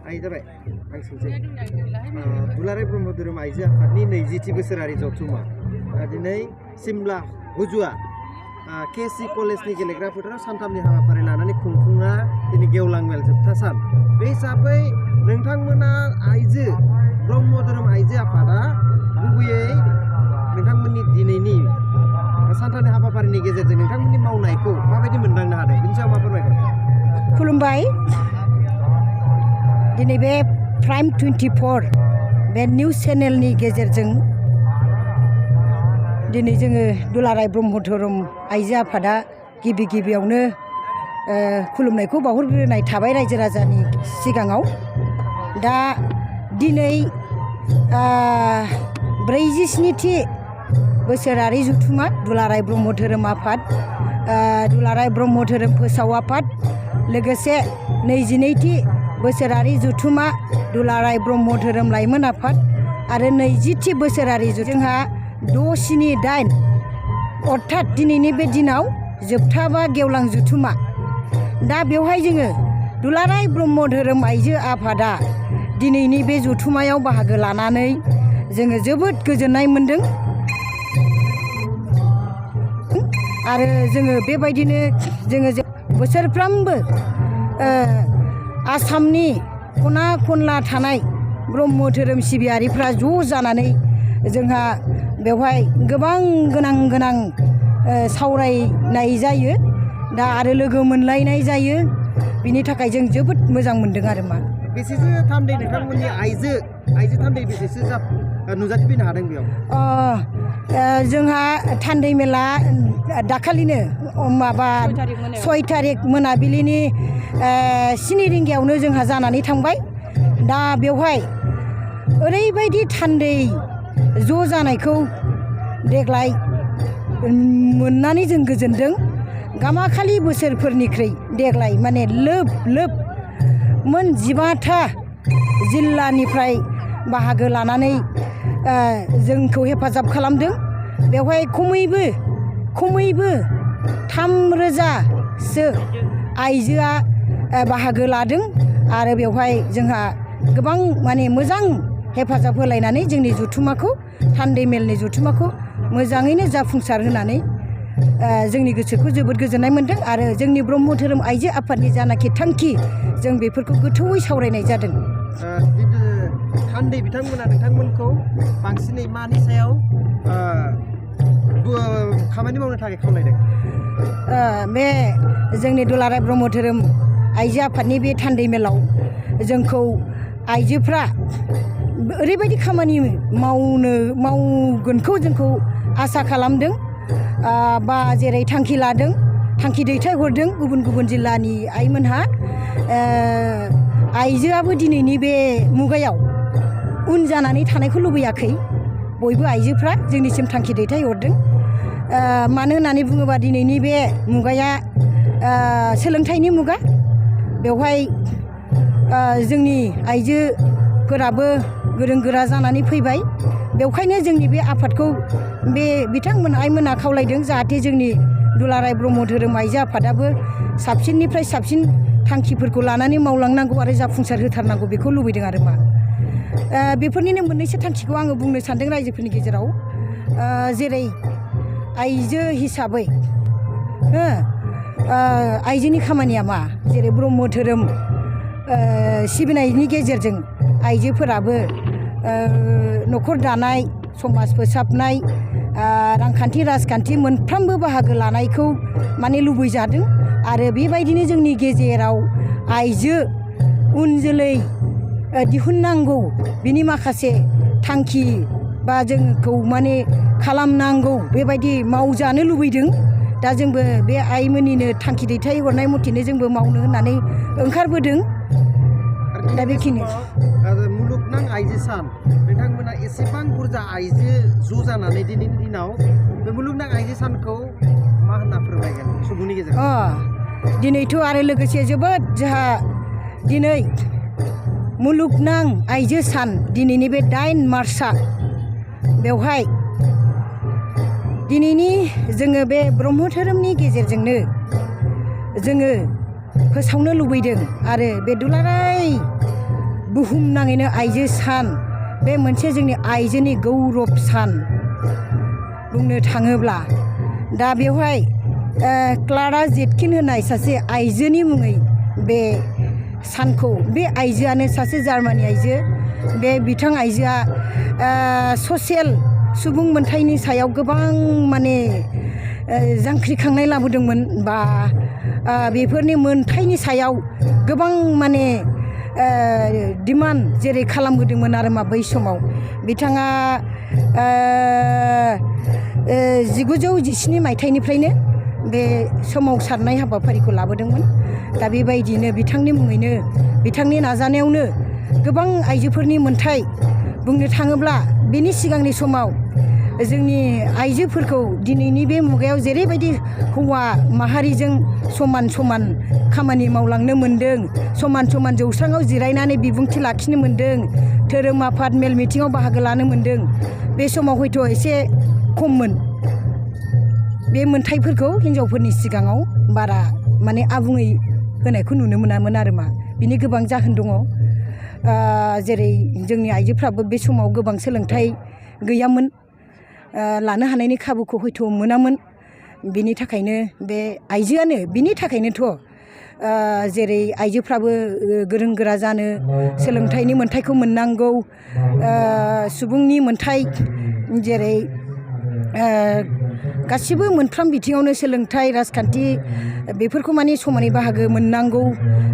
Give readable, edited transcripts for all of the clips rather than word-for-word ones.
आइ जाबाय आं सोंसै दुलाराय ब्रह्म धोरोम आइजो आफादनि 20थि बोसोरारि जथुमा दिनै सिमला हुजुआ केसि कलेजनि गेलेग्रा फोथाराव सानथामनि हाबाफारि लानानै खुंफुंना दिनै गेवलां मेल जोबथा सान बे हिसाबै नोंथांमोना आइजो ब्रह्म धोरोम आइजो आफादा गुबैयै नोंथांमोननि दिनैनि सानथामनि हाबाफारिनि गेजेरजों नोंथांमोननि मावनायखौ माबायदि मोनदांनो हादों बिनि सायाव मा फोरमायगोन? खुलुमबाय। दिनै बे प्राइम 24 बे निउस चेनेलनि गेजेरजों दिनै जोङो दुलाराय ब्रह्म धोरोम आइजो आफादा गिबियावनो खुलुमनायखौ बावहरग्रोनाय थाबाय रायजो राजानि सिगाङाव। दा दिनै 47थि बोसोरारि जथुमा दुलाराय ब्रह्म धोरोम आफाद, दुलाराय ब्रह्म धोरोम फोसाव आफाद, लोगोसे 22थि बोसोरारि जथुमा दुलाराय ब्रह्म धोरोम लाइमोन आफाद आरो 20थि बोसोरारि जोंहा 678 अर्थात दिनैनि बे दिनाव जोबथाबा गेवलां जथुमा। दा बेवहाय जोङो दुलाराय ब्रह्म धोरोम आइजो आफादा दिनैनि बे जथुमायाव बाहागो लानानै जोङो जोबोद गोजोननाय मोन्दों आरो जोङो बेबायदिनो जोङो बोसोरफ्रोमबो आसामनि खना खनला थानाय ब्रह्म धोरोम सिबियारिफ्रा ज' जानानै जोंहा बेवहाय गोबां गोनां सावरायनाय जायो दा आरो लोगो मोनलायनाय जायो। बिनि थाखाय जों जोबोद मोजां मोनदों आरो मा बेसेसो थान्दै नोंथांमोननि आइजो थान्दै बेसेसो नुजाथिफैनो हादों बेयाव? जोंहा थान्दै मेला दाखालिनो माबा 6 थारिख मोनाबिलिनि 7 रिंगायावनो जोंहा जानानै थांबाय। दा बेवहाय ओरैबायदि थान्दै ज' जानायखौ देग्लाय मोननानै जों गोजोनदों। गामाखालि बोसोरफोरनिख्रुइ देग्लाय माने लोब मोन 15था जिल्लानिफ्राय बाहागो लानानै जोंखौ हेफाजाब खालामदों। बेवहाय खमैबो 3000सो आइजोआ बाहागो लादों आरो बेवहाय जोंहा गोबां माने मोजां हेफाजाब होलायनानै जोंनि जथुमाखौ थान्दै मेलनि जथुमाखौ मोजाङैनो जाफुंसार होनानै जोंनि गोसोखौ जोबोद गोजोननाय मोन्दों आरो जोंनि ब्रह्म धोरोम आइजो आफादनि जानाखि थांखि जों बेफोरखौ गोथौयै सावरायनाय जादों। थान्दै बिथांमोना नोंथांमोनखौ बांसिनै मानि सायाव खामानि मावनो थाखाय खावलायदों? बे जोंनि दुलाराय ब्रह्म धोरोम आइजो आफादनि बे थान्दै मेलाव जोंखौ आइजोफ्रा ओरैबायदि खामानि मावगोनखौ जोंखौ आसा खालामदों बा जेरै थांखि लादों, थांखि दैथायहरदों गुबुन जिल्लानि आइमोनहा। आइजोआबो दिनैनि बे मुगायाव उन जानानै थानायखौ लुबैयाखै। बयबो आइजोफ्रा जोंनिसिम थांखि दैथायहरदों। मानो होननानै बुङोबा दिनैनि बे मुगाया सोलोंथाइनि मुगा। बेवहाय जोंनि आइजोफोराबो गोरों गोरा जानानै फैबाय। बेवखायनो जोंनि बे आफादखौ बे बिथांमोन आइमोना खावलायदों जाहाथे जोंनि दुलाराय ब्रह्म धोरोम आइजो आफादाबो साबसिननिफ्राय साबसिन थांखिफोरखौ लानानै मावलांनांगौ आरो जाफुंसार होथारनांगौ बेखौ लुबैदों आरो मा बेफोरनिनो मोननैसो थांखिखौ आङो बुंनो सानदों रायजोफोरनि गेजेराव। जेरै आइजो हिसाबै आइजोनि खामानिया मा? जेरै ब्रह्म धोरोम सिबिनायनि गेजेरजों आइजोफोराबो न'खर दानाय, समाज फोसाबनाय, रांखान्थि राजखान्थि मोनफ्रोमबो बाहागो लानायखौ माने लुबैजादों आरो बेबायदिनो जोंनि गेजेराव आइजो उन जोलै दिहुननांगौ बिनि माखासे थांखि बा जोंखौ माने खालामनांगौ बेबायदि मावजानो लुबैदों। दा जोंबो बे आइमोननिनो थांखि दैथायहरनाय मथेनो जोंबो मावनो होननानै ओंखारबोदों। दा बेखिनि मुलुगनां आइजो सान नोंथांमोना एसेबां बुरजा आइजो ज' जानानै दिनैनि दिनाव बे मुलुगनां आइजो सानखौ मा होनना फोरमायगोन सुबुंनि गेजेराव? दिनैथ' आरो लोगोसे जोबोद जोंहा दिनै मुलुगनां आइजो सान दिनैनि बे 8 मार्चआ बेवहाय दिनैनि जोङो बे ब्रह्म धोरोमनि गेजेरजोंनो जोङो फोसावनो लुबैदों आरो बे दुलाराय बुहुमनाङैनो आइजो सान बे मोनसे जोंनि आइजोनि गौरब सान बुंनो थाङोब्ला दा बेवहाय क्लारा जेटकिन होननाय सासे आइजोनि मुङै बे सानखौ बे आइजोआनो सासे जार्मानि आइजो बे बिथां आइजोआ ससियेल सुबुं मोनथायनि सायाव गोबां माने जांख्रिखांनाय लाबोदोंमोन बा बेफोरनि मोनथायनि सायाव गोबां माने डिमान्ड जेरै खालामबोदोंमोन आरो मा बै समाव बिथाङा 1917 मायथाइनिफ्रायनो बे सोमावसारनाय हाबाफारिखौ लाबोदोंमोन दा बेबायदिनो बिथांनि मुङैनो बिथांनि नाजानायावनो गोबां आइजोफोरनि मोनथाय बुंनो थाङोब्ला बेनि सिगांनि समाव जोंनि आइजोफोरखौ दिनैनि बे मुगायाव जेरैबायदि हौवा माहारिजों समान समान खामानि मावलांनो मोन्दों समान समान जौस्राङाव जिरायनानै बिबुंथि लाखिनो मोन्दों धोरोम आफाद मेल मिथिङाव बाहागो लानो मोन्दों बे समाव हयथ' एसे खममोन बे मोनथायफोरखौ हिनजावफोरनि सिगाङाव बारा माने आबुङै होनायखौ नुनो मोनामोन आरो मा बिनि गोबां जाहोन दङ जेरै जोंनि आइजोफ्राबो बे समाव गोबां सोलोंथाइ गैयामोन लानो हानायनि खाबुखौ हयथ' मोनामोन बिनि थाखायनो बे आइजोआनो बिनि थाखायनोथ' जेरै आइजोफ्राबो गोरों गोरा जानो सोलोंथाइनि मोनथायखौ मोननांगौ सुबुंनि मोनथाय जेरै गासिबो मोनफ्रोम बिथिङावनो सोलोंथाइ राजखान्थि बेफोरखौ माने समानै बाहागो मोननांगौ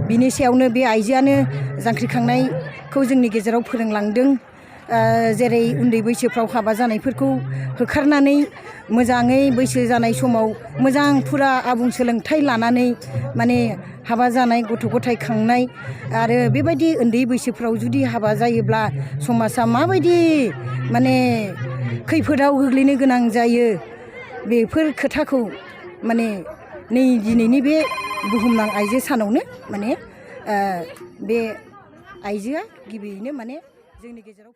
बिनि सायावनो बे आइजोआनो जांख्रिखांनायखौ जोंनि गेजेराव फोरोंलांदों जेरै उन्दै बैसोफ्राव हाबा जानायफोरखौ होखारनानै मोजाङै बैसो जानाय समाव मोजां फुरा आबुं सोलोंथाइ लानानै माने हाबा जानाय गथ' गथाय खांनाय आरो बेबायदि उन्दै बैसोफ्राव जुदि हाबा जायोब्ला समाजा माबायदि माने खैफोदाव गोग्लैनो गोनां जायो बेफोर खोथाखौ माने नै दिनैनि बे बुहुमनां आइजो सानावनो माने बे आइजोआ गिबियैनो माने जोंनि गेजेराव